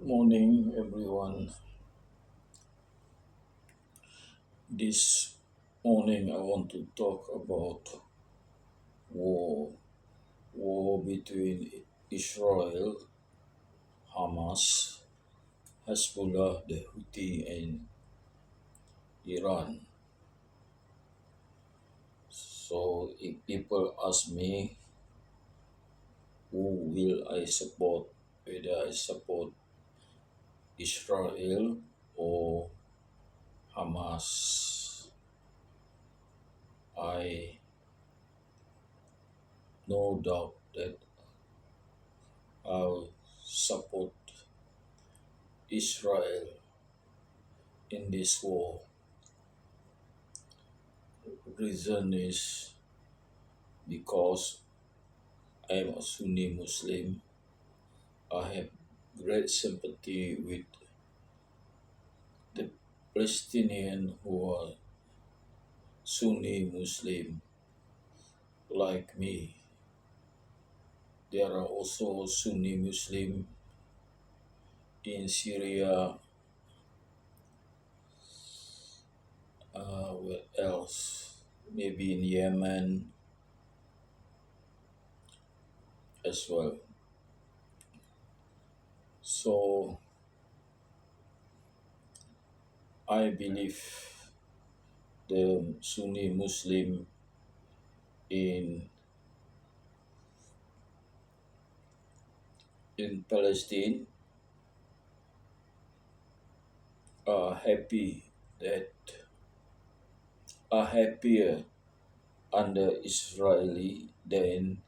Morning, everyone. This morning, I want to talk about war, war between Israel, Hamas, Hezbollah, the Houthi, and Iran. So, if people ask me who will I support, whether I support Israel or Hamas, I no doubt that I'll support Israel in this war. Reason is because I am a Sunni Muslim. I have great sympathy with the Palestinian who are Sunni Muslim like me. There are also Sunni Muslim in Syria. Where else? Maybe in Yemen as well. So I believe the Sunni Muslim in Palestine are happy that are happier under Israeli than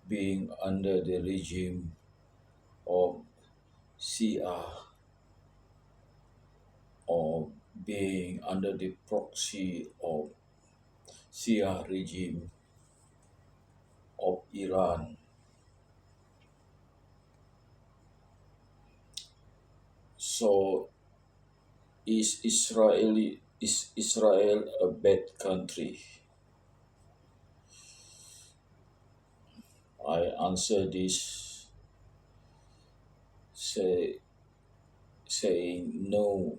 being under the regime of Shia or being under the proxy of Shia regime of Iran. So is Israel a bad country? I answer this say, saying no.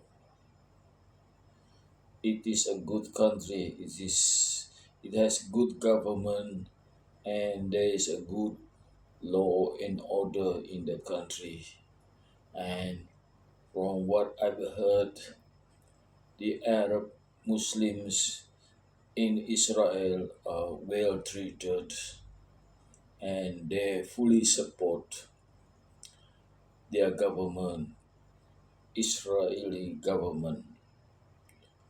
It is a good country. It has good government and there is a good law and order in the country. And from what I've heard, the Arab Muslims in Israel are well treated and they fully support their government, Israeli government,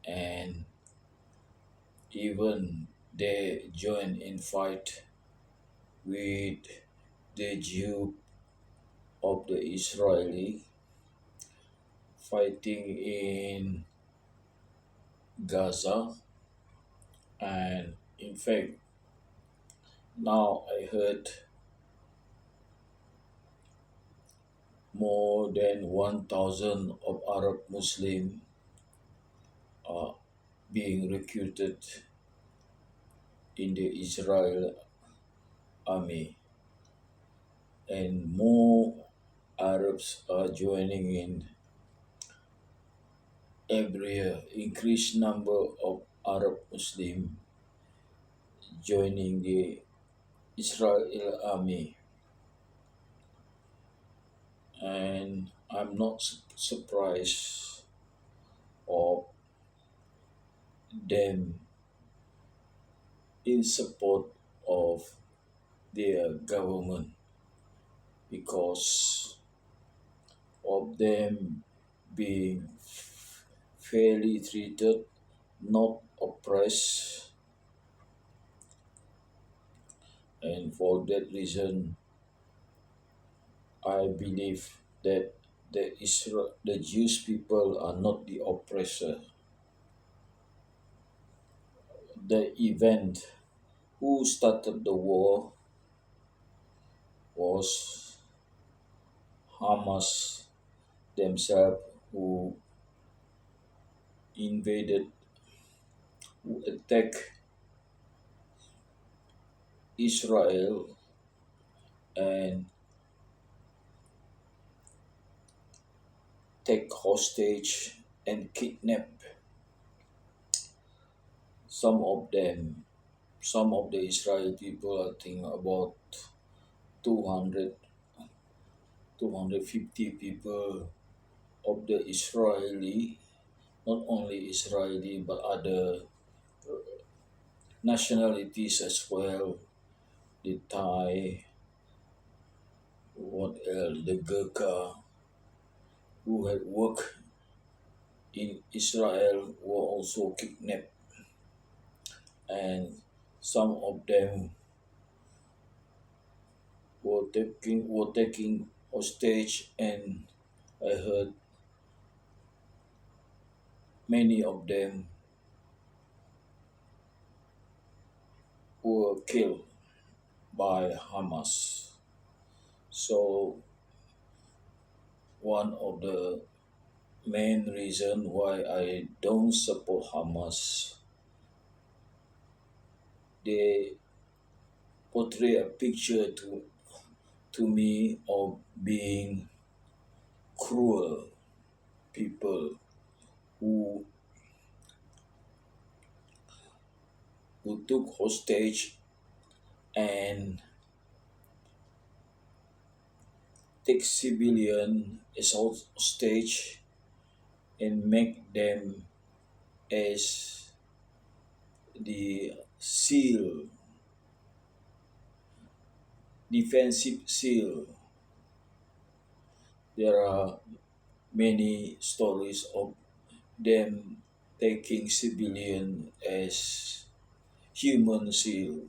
and even they join in fight with the Jew of the Israeli fighting in Gaza. And in fact, now I heard more than 1,000 of Arab Muslim are being recruited in the Israel army, and more Arabs are joining in every year. Increased number of Arab Muslim joining the Israel army, and I'm not surprised of them in support of their government because of them being fairly treated, not oppressed, and for that reason, I believe that the Jewish people are not the oppressor. The event who started the war was Hamas themselves who invaded, who attacked Israel and take hostage and kidnap some of them. Some of the Israeli people, I think about 200, 250 people of the Israeli, not only Israeli but other nationalities as well, the Thai, what else, the Gurkha, who had worked in Israel were also kidnapped, and some of them were taking hostage, and I heard many of them were killed by Hamas. So one of the main reason why I don't support Hamas, they portray a picture to me of being cruel people who who took hostage and take civilian as hostage and make them as the seal, defensive seal. There are many stories of them taking civilian as human seal.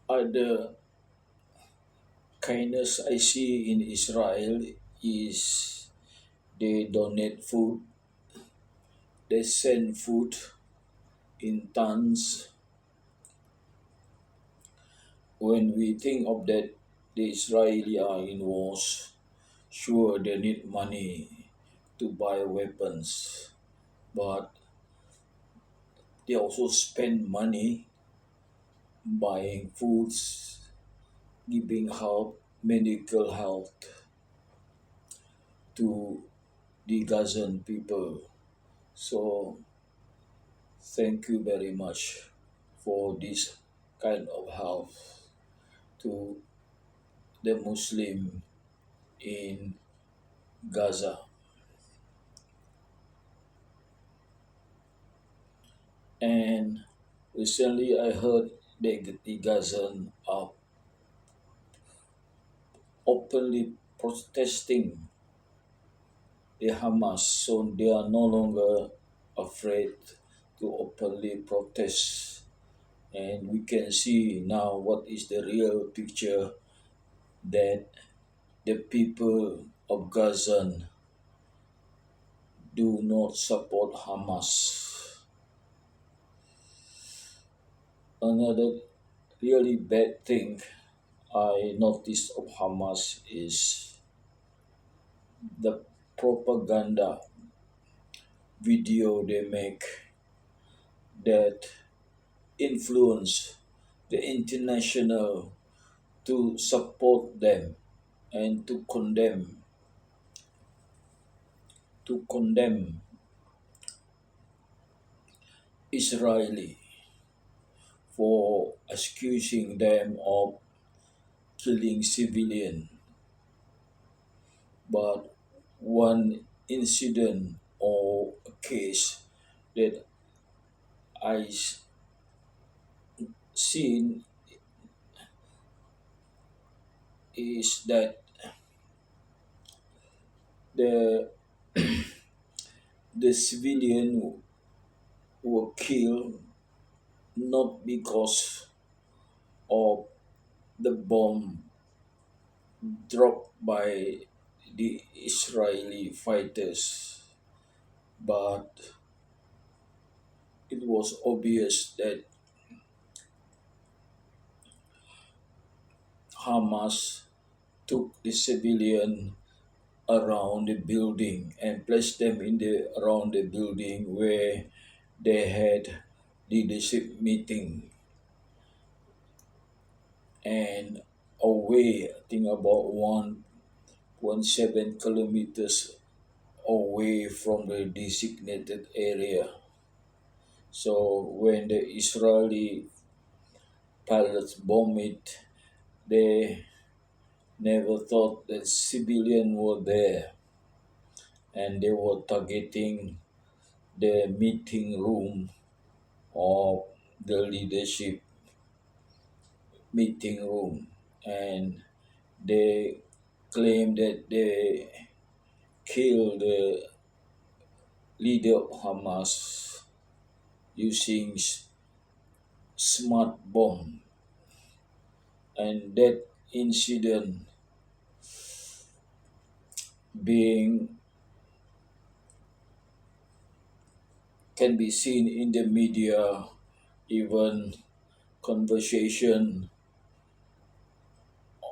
Other kindness I see in Israel is they donate food, they send food in tons. When we think of that, the Israeli are in wars. Sure, they need money to buy weapons, but they also spend money buying foods, giving help, medical help to the Gazan people. So, thank you very much for this kind of help to the Muslim in Gaza. And recently I heard the Gazan are openly protesting the Hamas, so they are no longer afraid to openly protest. And we can see now what is the real picture, that the people of Gaza do not support Hamas. Another really bad thing I noticed of Hamas is the propaganda video they make that influence the international to support them and to condemn Israeli for accusing them of killing civilian. But one incident or a case that I seen is that the the civilian were killed not because of the bomb dropped by the Israeli fighters, but it was obvious that Hamas took the civilian around the building and placed them in the around the building where they had leadership meeting, and away I think about kilometers away from the designated area. So when the Israeli pilots bombed it, they never thought that civilians were there, and they were targeting the meeting room of the leadership meeting room, and they claim that they killed the leader of Hamas using smart bomb, and that incident being can be seen in the media, even conversation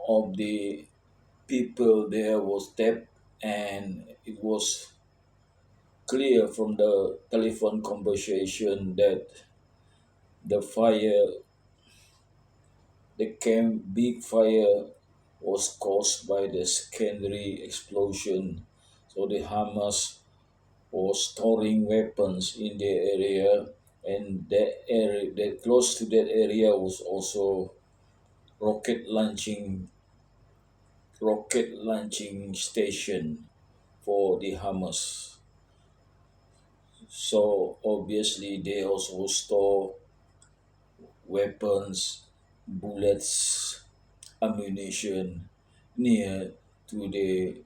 of the people there was tapped, and it was clear from the telephone conversation that the fire, the camp big fire, was caused by the secondary explosion. So the Hamas was storing weapons in the area, and that close to that area was also rocket launching station for the Hamas. So obviously they also store weapons, bullets, ammunition near to the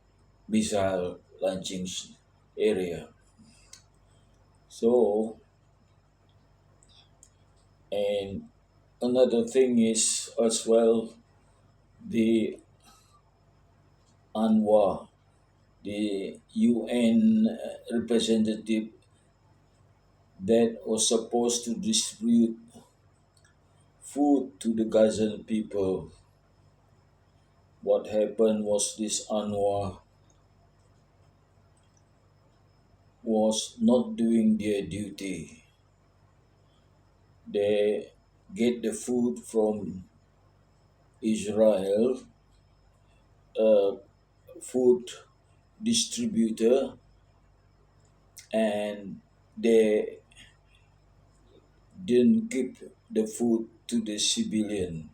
missile launching area. So, and another thing is as well the UNRWA, the UN representative that was supposed to distribute food to the Gazan people. What happened was this UNRWA was not doing their duty. They get the food from Israel, a food distributor, and they didn't give the food to the civilian.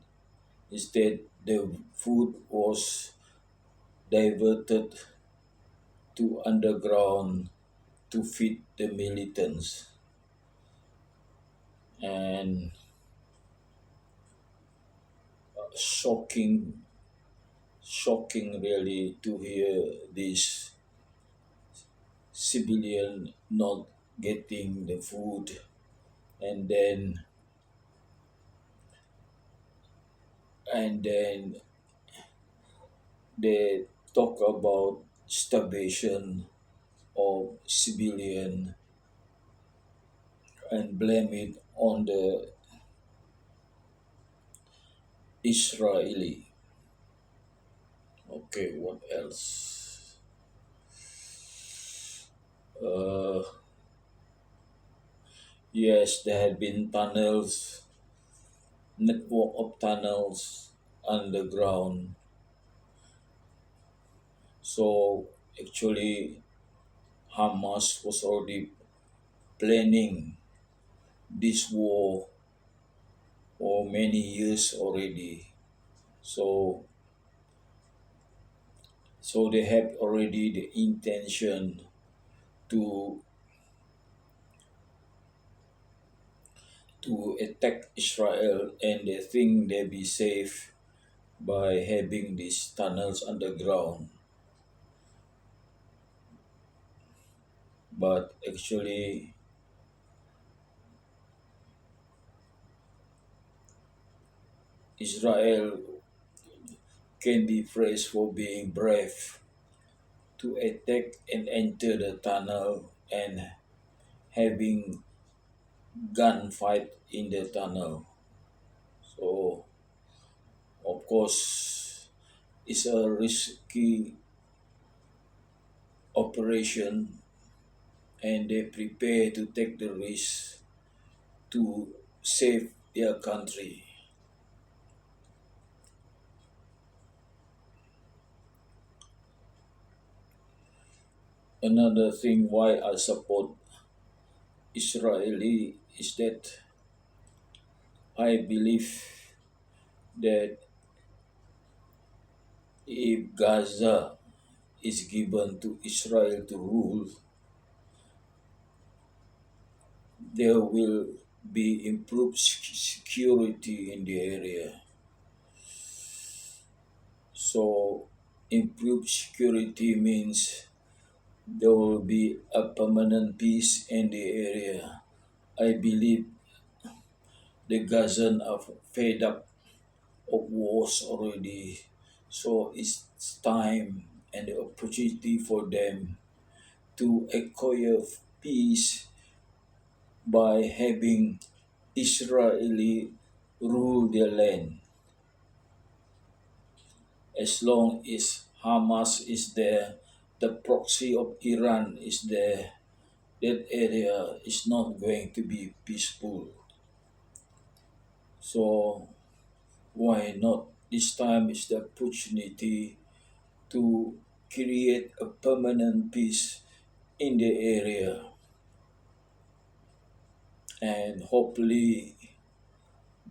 Instead, the food was diverted to underground to feed the militants. And shocking, shocking really to hear this civilian not getting the food, and then they talk about starvation of civilian and blame it on the Israeli. Okay, what else? Uh, yes, there had been tunnels, network of tunnels underground. So actually, Hamas was already planning this war for many years already. So they have already the intention to attack Israel, and they think they'll be safe by having these tunnels underground. But actually, Israel can be praised for being brave to attack and enter the tunnel and having gunfight in the tunnel. So, of course, it's a risky operation, and they prepare to take the risk to save their country. Another thing why I support Israeli is that I believe that if Gaza is given to Israel to rule, there will be improved security in the area. So, improved security means there will be a permanent peace in the area. I believe the Gazan are fed up of wars already, so it's time and the opportunity for them to acquire peace by having Israeli rule their land. As long as Hamas is there, the proxy of Iran is there, that area is not going to be peaceful. So why not? This time is the opportunity to create a permanent peace in the area, and hopefully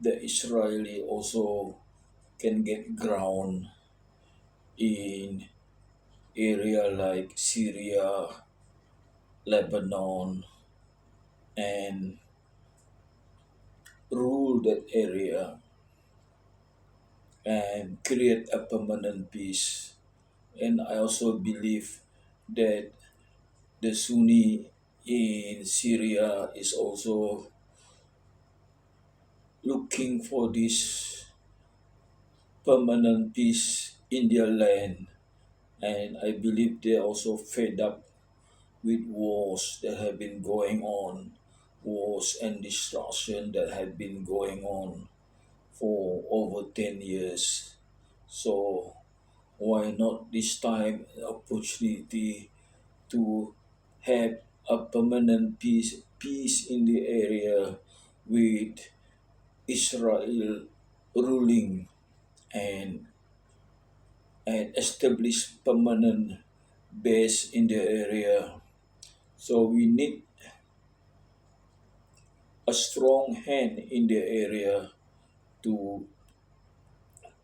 the Israeli also can get ground in area like Syria, Lebanon, and rule that area and create a permanent peace. And I also believe that the Sunni in Syria is also looking for this permanent peace in their land. And I believe they're also fed up with wars that have been going on, wars and destruction that have been going on for over 10 years. So why not this time an opportunity to have a permanent peace in the area with Israel ruling and establish permanent base in the area. So we need a strong hand in the area to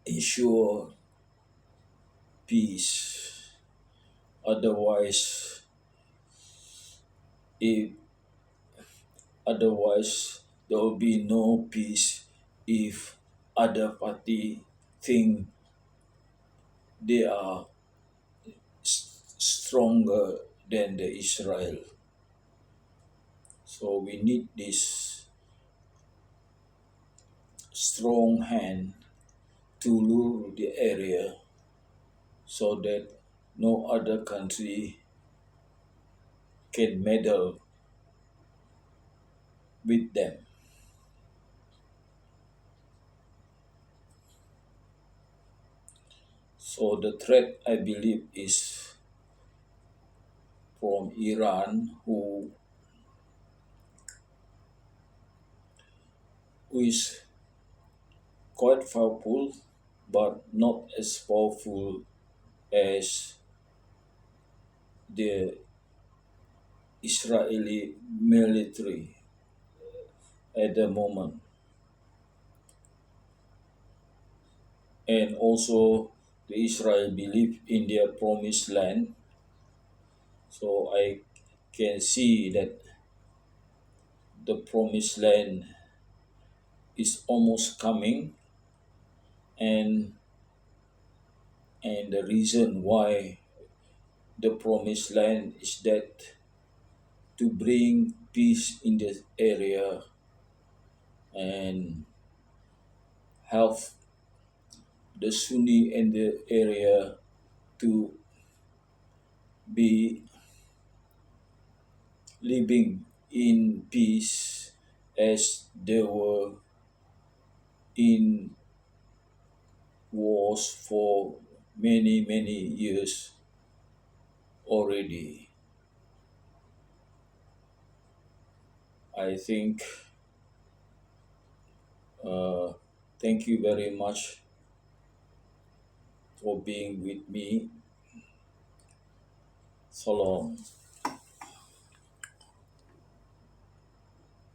ensure peace. Otherwise, if otherwise there will be no peace if other party think they are stronger than the Israel. So we need this strong hand to rule the area so that no other country can meddle with them. So the threat, I believe, is from Iran, who is quite powerful, but not as powerful as the Israeli military at the moment. And also, the Israel believe in their promised land. So I can see that the promised land is almost coming, and the reason why the promised land is that to bring peace in this area and help the Sunni in the area to be living in peace as they were in wars for many, many years already. I think, uh, thank you very much for being with me so long.